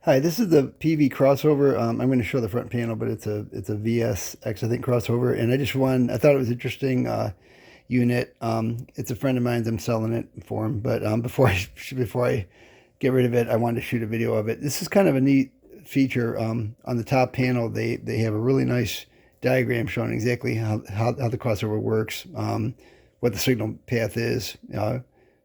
Hi, this is the Peavey Crossover. I'm going to show the front panel, but it's a VSX, I think, crossover. And I thought it was interesting unit. It's a friend of mine's. I'm selling it for him. But before I get rid of it, I wanted to shoot a video of it. This is kind of a neat feature. On the top panel, they have a really nice diagram showing exactly how the crossover works, what the signal path is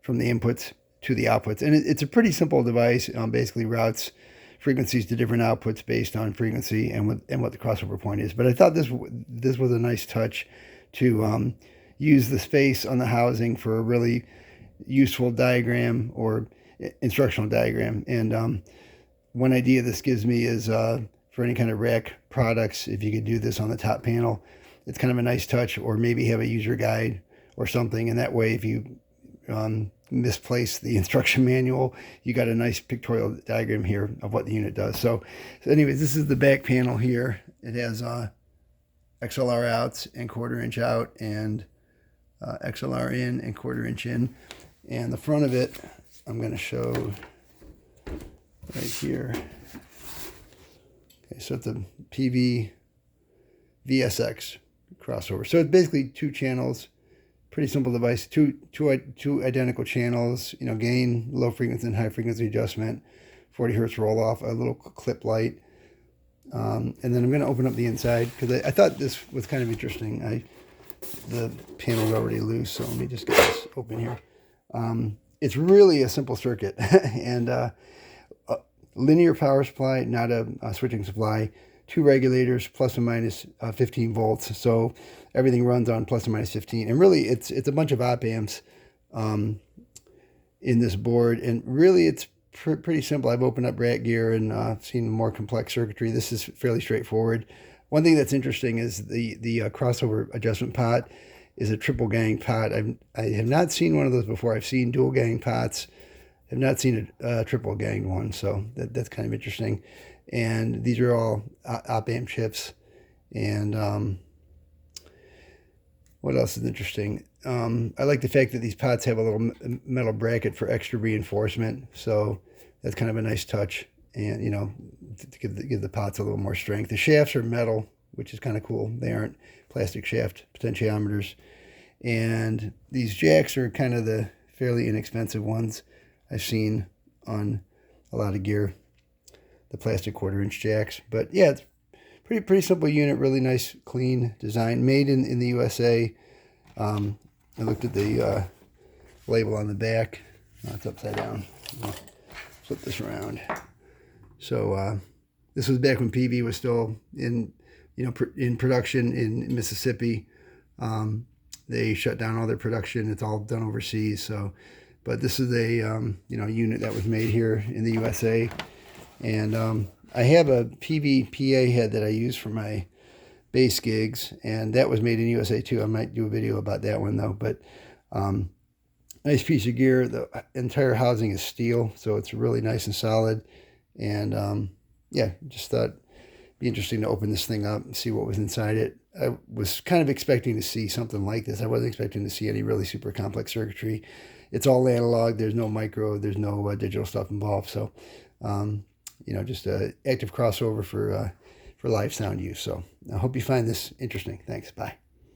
from the inputs to the outputs. And it's a pretty simple device. Basically routes frequencies to different outputs based on frequency and what the crossover point is. But I thought this was a nice touch to use the space on the housing for a really useful diagram or instructional diagram. And one idea this gives me is for any kind of rack products, if you could do this on the top panel, it's kind of a nice touch, or maybe have a user guide or something. And that way, if you misplace the instruction manual, you got a nice pictorial diagram here of what the unit does. So anyways, this is the back panel here. It has XLR outs and 1/4 inch out, and XLR in and 1/4 inch in. And the front of it, I'm going to show right here. Okay, so it's a Peavey VSX crossover. So it's basically 2 channels. Pretty simple device, two identical channels, gain, low frequency and high frequency adjustment, 40 hertz roll off, a little clip light. And then I'm going to open up the inside because I thought this was kind of interesting. The panel's already loose, so let me just get this open here. It's really a simple circuit and a linear power supply, not a switching supply. 2 regulators, plus and minus 15 volts. So everything runs on plus and minus 15. And really, it's a bunch of op amps in this board. And really, it's pretty simple. I've opened up rack gear and seen more complex circuitry. This is fairly straightforward. One thing that's interesting is the crossover adjustment pot is a triple gang pot. I have not seen one of those before. I've seen dual gang pots. I've not seen a triple gang one. So that's kind of interesting. And these are all op amp chips. And what else is interesting? I like the fact that these pots have a little metal bracket for extra reinforcement. So that's kind of a nice touch. And, to give the pots a little more strength. The shafts are metal, which is kind of cool. They aren't plastic shaft potentiometers. And these jacks are kind of the fairly inexpensive ones I've seen on a lot of gear. The plastic 1/4 inch jacks. But yeah, it's pretty simple unit, really nice, clean design, made in the USA. I looked at the label on the back. Oh, it's upside down. I'll flip this around. So this was back when Peavey was still in production in Mississippi. They shut down all their production. It's all done overseas. So, but this is a unit that was made here in the USA. And I have a Peavey PA head that I use for my bass gigs, and that was made in USA too. I might do a video about that one though. But nice piece of gear. The entire housing is steel, so it's really nice and solid. And yeah, just thought it'd be interesting to open this thing up and see what was inside it. I was kind of expecting to see something like this. I wasn't expecting to see any really super complex circuitry. It's all analog. There's no micro. There's no digital stuff involved. So just an active crossover for live sound use. So I hope you find this interesting. Thanks. Bye.